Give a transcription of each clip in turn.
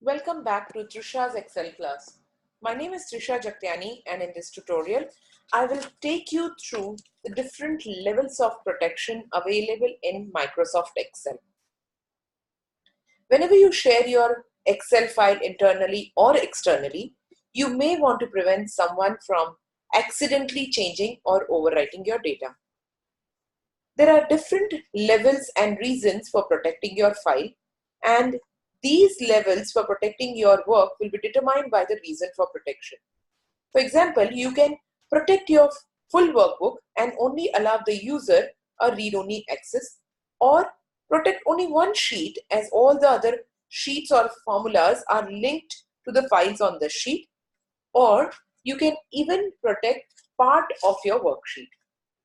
Welcome back to Trisha's Excel class. My name is Trisha Jaktiani, and in this tutorial, I will take you through the different levels of protection available in Microsoft Excel. Whenever you share your Excel file internally or externally, you may want to prevent someone from accidentally changing or overwriting your data. There are different levels and reasons for protecting your file, and these levels for protecting your work will be determined by the reason for protection. For example, you can protect your full workbook and only allow the user a read-only access, or protect only one sheet as all the other sheets or formulas are linked to the files on the sheet, or you can even protect part of your worksheet.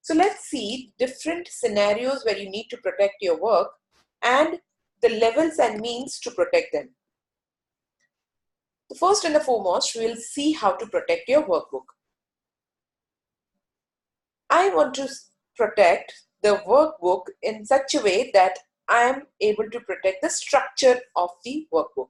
So let's see different scenarios where you need to protect your work and the levels and means to protect them. The first and the foremost, we'll see how to protect your workbook. I want to protect the workbook in such a way that I am able to protect the structure of the workbook,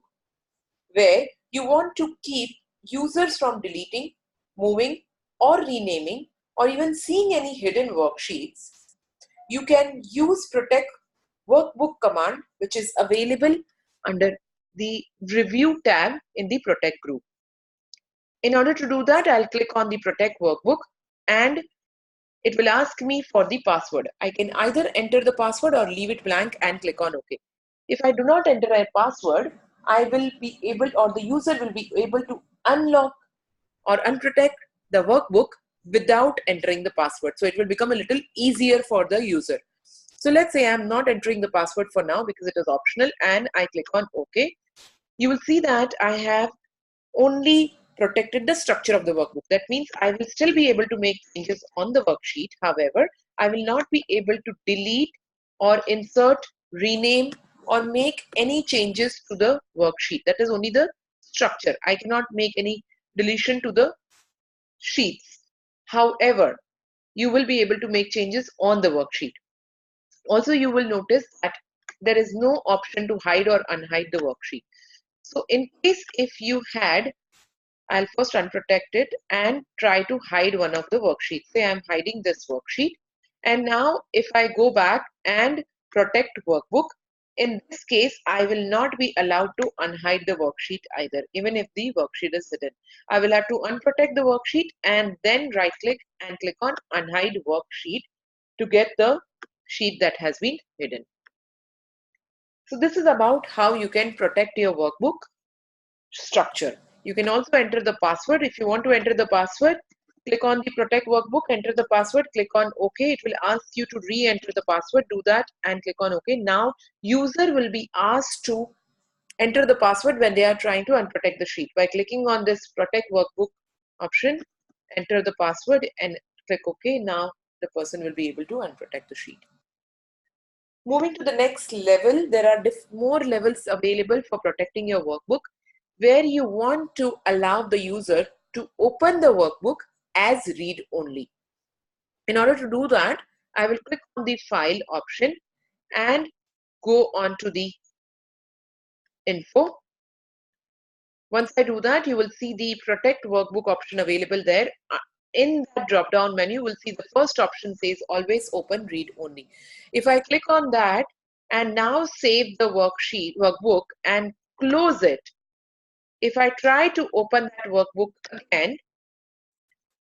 where you want to keep users from deleting, moving, or renaming, or even seeing any hidden worksheets. You can use protect workbook command, which is available under the review tab in the protect group. In order to do that, I'll click on the protect workbook and it will ask me for the password. I can either enter the password or leave it blank and click on OK. If I do not enter a password, I will be able, or the user will be able to unlock or unprotect the workbook without entering the password. So it will become a little easier for the user. So let's say I'm not entering the password for now because it is optional, and I click on OK. You will see that I have only protected the structure of the workbook. That means I will still be able to make changes on the worksheet. However, I will not be able to delete or insert, rename, or make any changes to the worksheet. That is only the structure. I cannot make any deletion to the sheets. However, you will be able to make changes on the worksheet. Also, you will notice that there is no option to hide or unhide the worksheet. So in case if you had, I'll first unprotect it and try to hide one of the worksheets. Say I'm hiding this worksheet. And now if I go back and protect workbook, in this case, I will not be allowed to unhide the worksheet either, even if the worksheet is hidden. I will have to unprotect the worksheet and then right click and click on unhide worksheet to get the sheet that has been hidden. So this is about how you can protect your workbook structure. You can also enter the password. If you want to enter the password, click on the protect workbook, enter the password, click on OK. It will ask you to re-enter the password. Do that and click on OK. Now user will be asked to enter the password when they are trying to unprotect the sheet. By clicking on this protect workbook option, enter the password and click OK. Now the person will be able to unprotect the sheet. Moving to the next level, there are more levels available for protecting your workbook, where you want to allow the user to open the workbook as read only. In order to do that, I will click on the file option and go on to the info. Once I do that, you will see the protect workbook option available there. In the drop down menu, you will see the first option says always open read only. If I click on that and now save the workbook and close it, if I try to open that workbook again,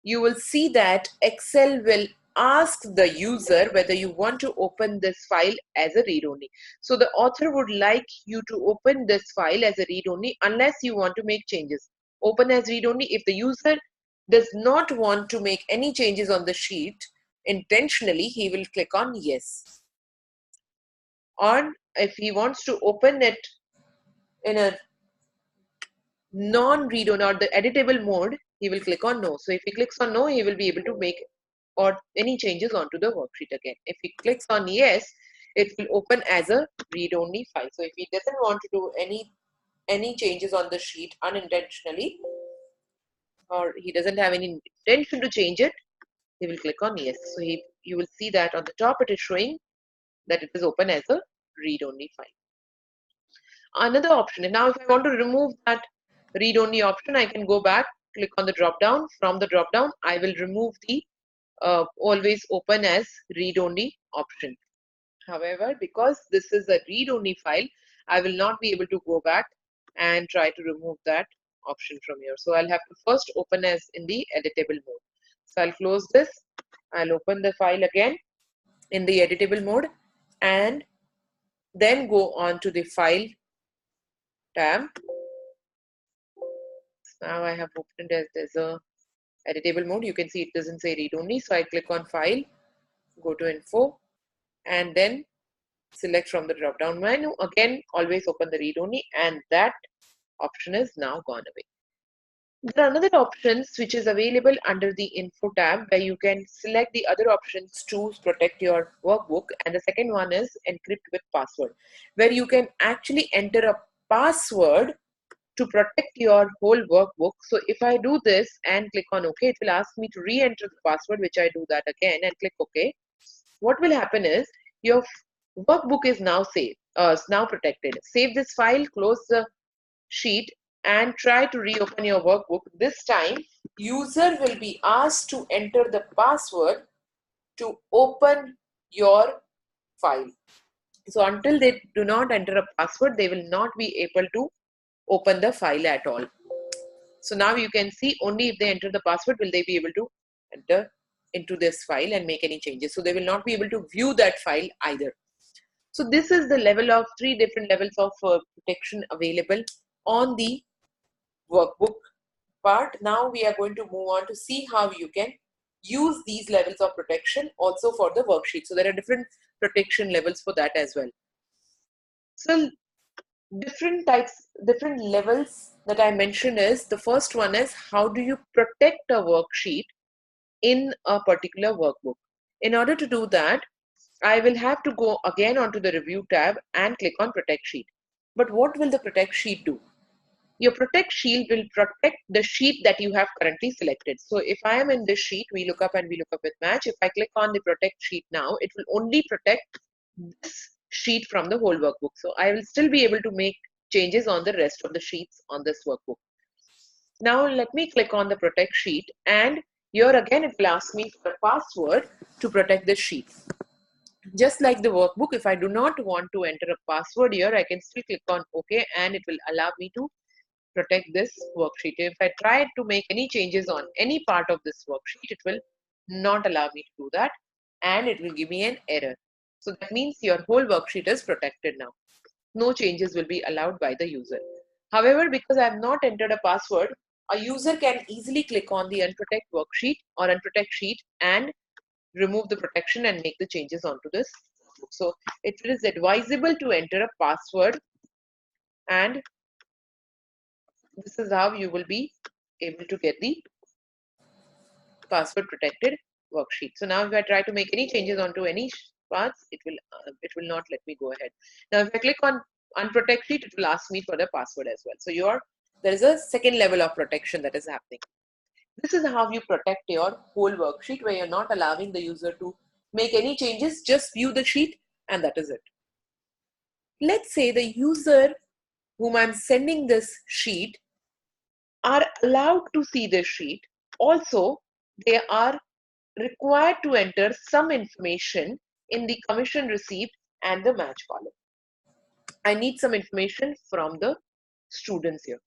you will see that Excel will ask the user whether you want to open this file as a read-only. So the author would like you to open this file as a read-only unless you want to make changes. Open as read-only. If the user does not want to make any changes on the sheet intentionally, he will click on yes. Or if he wants to open it in a non-read only or the editable mode, he will click on no. So if he clicks on no, he will be able to make or any changes onto the worksheet again. If he clicks on yes, it will open as a read-only file. So if he doesn't want to do any changes on the sheet unintentionally, or he doesn't have any intention to change it, he will click on yes. So you will see that on the top it is showing that it is open as a read-only file. another option. And now if I want to remove that read only option, I can go back, click on the drop down. From the drop down, I will remove the always open as read only option. However, because this is a read only file, I will not be able to go back and try to remove that option from here. So I'll have to first open as in the editable mode. So I'll close this. I'll open the file again in the editable mode and then go on to the file tab. Now I have opened as there's a editable mode. You can see it doesn't say read only. So I click on file, go to info, and then select from the drop down menu. Again, always open the read only, and that option is now gone away. There are another options which is available under the info tab where you can select the other options to protect your workbook. And the second one is encrypt with password, where you can actually enter a password to protect your whole workbook. So if I do this and click on OK, it will ask me to re-enter the password, which I do that again and click OK. What will happen is your workbook is now saved, now protected. Save this file, close the sheet, and try to reopen your workbook. This time, user will be asked to enter the password to open your file. So until they do not enter a password, they will not be able to open the file at all. So now you can see only if they enter the password will they be able to enter into this file and make any changes. So they will not be able to view that file either. So this is the level of 3 different levels of protection available on the workbook part. Now we are going to move on to see how you can use these levels of protection also for the worksheet. So there are different protection levels for that as well. So different levels that I mentioned is, the first one is how do you protect a worksheet in a particular workbook. In order to do that, I will have to go again onto the review tab and click on protect sheet. But what will the protect sheet do? Your protect sheet will protect the sheet that you have currently selected. So if I am in this sheet, we look up with match. If I click on the protect sheet now, it will only protect this sheet from the whole workbook. So I will still be able to make changes on the rest of the sheets on this workbook. Now let me click on the protect sheet, and here again it will ask me for a password to protect this sheet. Just like the workbook, if I do not want to enter a password here, I can still click on OK, and it will allow me to protect this worksheet. If I try to make any changes on any part of this worksheet, it will not allow me to do that, and it will give me an error. So that means your whole worksheet is protected now. No changes will be allowed by the user. However, because I have not entered a password, a user can easily click on the unprotect worksheet or unprotect sheet and remove the protection and make the changes onto this. So it is advisable to enter a password, and this is how you will be able to get the password protected worksheet. So now if I try to make any changes onto any parts, it will not let me go ahead. Now if I click on unprotect sheet, it will ask me for the password as well. So there is a second level of protection that is happening. This is how you protect your whole worksheet, where you're not allowing the user to make any changes, just view the sheet, and that is it. Let's say the user whom I'm sending this sheet are allowed to see this sheet. Also, they are required to enter some information in the commission received and the match column. I need some information from the students here.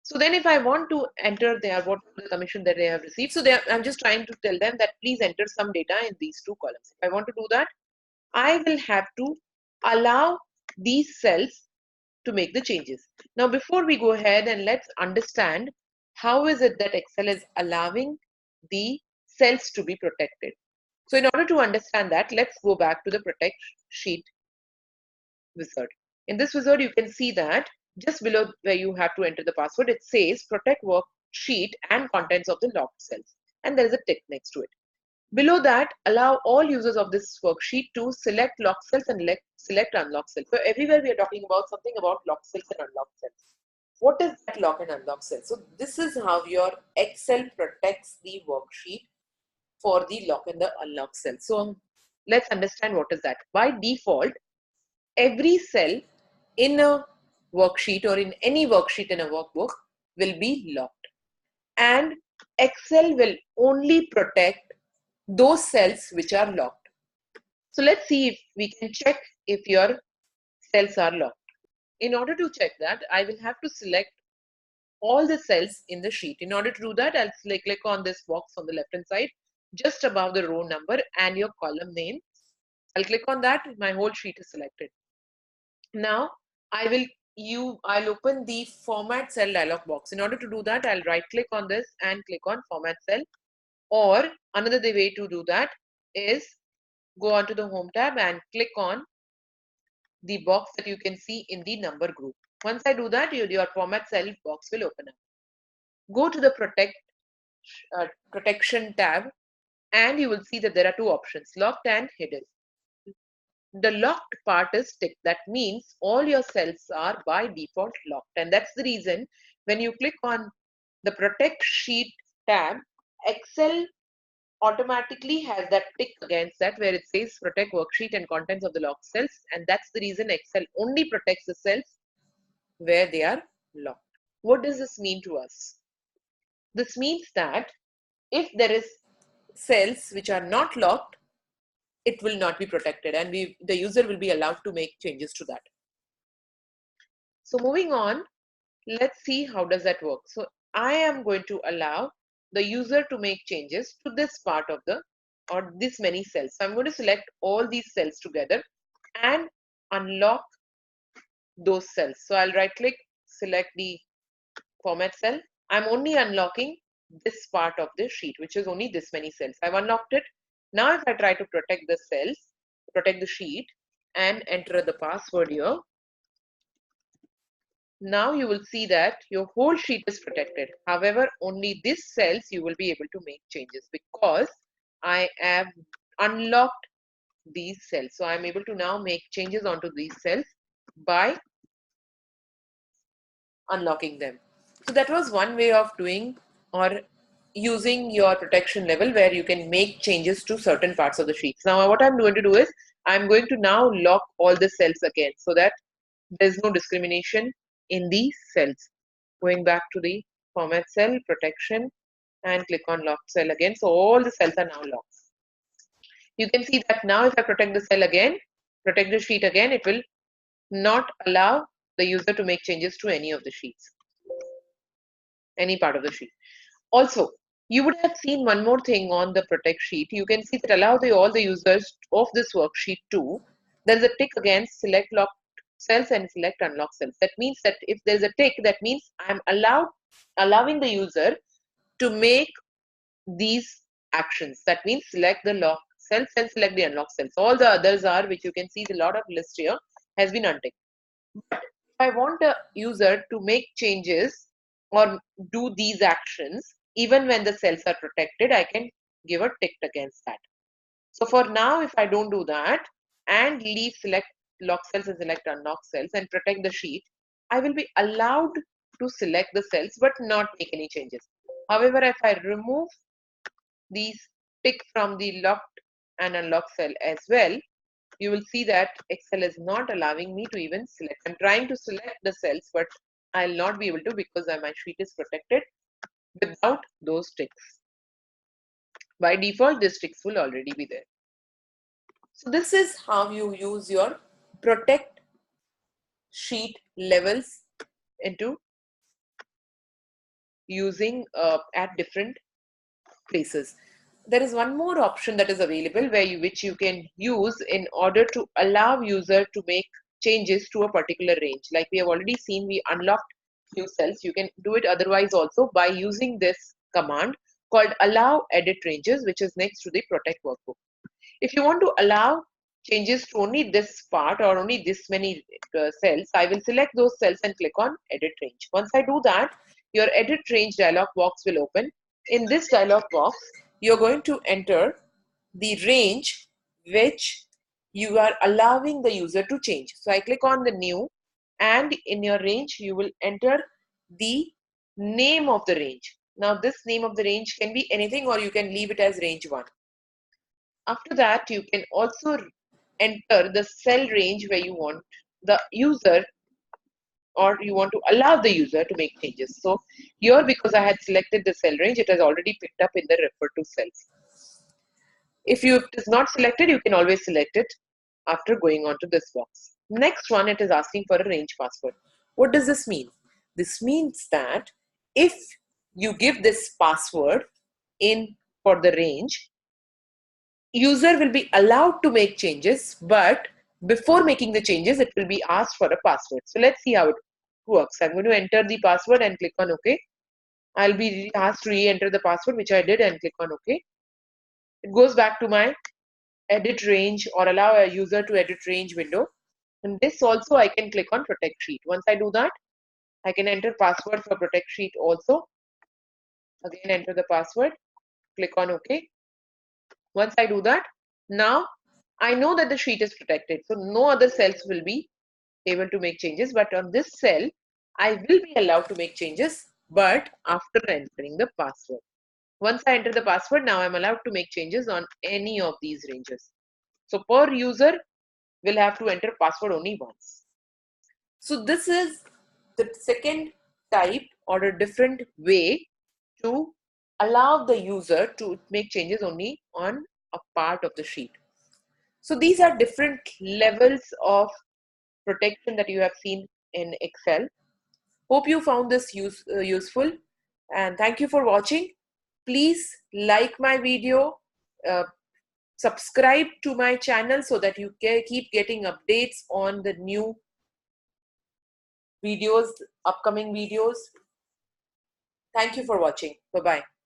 So then if I want to enter what the commission that they have received, so I'm just trying to tell them that please enter some data in these two columns. If I want to do that, I will have to allow these cells to make the changes. Now, before we go ahead, and let's understand how is it that Excel is allowing the cells to be protected. So in order to understand that, let's go back to the protect sheet wizard. In this wizard, you can see that just below where you have to enter the password, it says protect worksheet and contents of the locked cells. And there is a tick next to it. Below that, allow all users of this worksheet to select locked cells and select unlocked cells. So everywhere we are talking about something about locked cells and unlocked cells. What is that lock and unlock cell? So this is how your Excel protects the worksheet for the lock and the unlock cell. So let's understand what is that. By default, every cell in a worksheet or in any worksheet in a workbook will be locked. And Excel will only protect those cells which are locked. So let's see if we can check if your cells are locked. In order to check that, I will have to select all the cells in the sheet. In order to do that, I'll click on this box on the left hand side, just above the row number and your column name. I'll click on that. My whole sheet is selected. Now I'll open the format cell dialog box. In order to do that, I'll right click on this and click on format cell. Or another way to do that is go onto the home tab and click on the box that you can see in the number group. Once I do that, your format cell box will open up. Go to the protection tab and you will see that there are two options, locked and hidden. The locked part is ticked. That means all your cells are by default locked, and that's the reason when you click on the protect sheet tab, Excel automatically has that tick against that where it says protect worksheet and contents of the locked cells, and that's the reason Excel only protects the cells where they are locked. What does this mean to us? This means that if there is cells which are not locked, it will not be protected, and the user will be allowed to make changes to that. So moving on, let's see how does that work. So I am going to allow the user to make changes to this part of the or this many cells. So I'm going to select all these cells together and unlock those cells. So I'll right click, select the format cell. I'm only unlocking this part of the sheet, which is only this many cells. I've unlocked it. Now if I try to protect the cells, protect the sheet and enter the password here, now you will see that your whole sheet is protected. However, only these cells you will be able to make changes because I have unlocked these cells. So I'm able to now make changes onto these cells by unlocking them. So that was one way of doing or using your protection level where you can make changes to certain parts of the sheets. Now what I'm going to do is I'm going to now lock all the cells again so that there's no discrimination in these cells. Going back to the format cell, protection, and click on lock cell again. So all the cells are now locked. You can see that now if I protect the cell again, protect the sheet again, it will not allow the user to make changes to any of the sheets, any part of the sheet. Also, you would have seen one more thing on the protect sheet. You can see that allow all the users of this worksheet to, there's a tick against select locked cells and select unlock cells. That means that if there's a tick, that means I'm allowing the user to make these actions. That means select the lock cells and select the unlock cells. All the others are, which you can see the lot of list here, has been unticked. But if I want a user to make changes or do these actions, even when the cells are protected, I can give a tick against that. So for now, if I don't do that and leave select lock cells and select unlock cells and protect the sheet, I will be allowed to select the cells but not make any changes. However, if I remove these tick from the locked and unlock cell as well, you will see that Excel is not allowing me to even select. I'm trying to select the cells, but I'll not be able to because my sheet is protected without those ticks. By default, these ticks will already be there. So this is how you use your protect sheet levels into using at different places. There is one more option that is available which you can use in order to allow user to make changes to a particular range. Like we have already seen, we unlocked few cells. You can do it otherwise also by using this command called allow edit ranges, which is next to the protect workbook. If you want to allow changes to only this part or only this many cells, I will select those cells and click on edit range. Once I do that, your edit range dialog box will open. In this dialog box, you're going to enter the range which you are allowing the user to change. So I click on the new, and in your range, you will enter the name of the range. Now this name of the range can be anything or you can leave it as range 1. After that, you can also enter the cell range where you want the user or you want to allow the user to make changes. So here, because I had selected the cell range, it has already picked up in the refer to cells. If it is not selected, you can always select it after going on to this box. Next one, it is asking for a range password. What does this mean? This means that if you give this password in for the range, user will be allowed to make changes, but before making the changes, it will be asked for a password. So let's see how it works. I'm going to enter the password and click on OK. I'll be asked to re-enter the password, which I did, and click on OK. It goes back to my edit range or allow a user to edit range window. And this also I can click on protect sheet. Once I do that, I can enter password for protect sheet also. Again, enter the password, click on OK. Once I do that, now I know that the sheet is protected. So no other cells will be able to make changes, but on this cell, I will be allowed to make changes, but after entering the password. Once I enter the password, now I'm allowed to make changes on any of these ranges. So per user will have to enter password only once. So this is the second type or a different way to allow the user to make changes only on a part of the sheet. So these are different levels of protection that you have seen in Excel. Hope you found this useful, and thank you for watching. Please like my video, uh, subscribe to my channel so that you can keep getting updates on the new videos, upcoming videos. Thank you for watching. Bye-bye.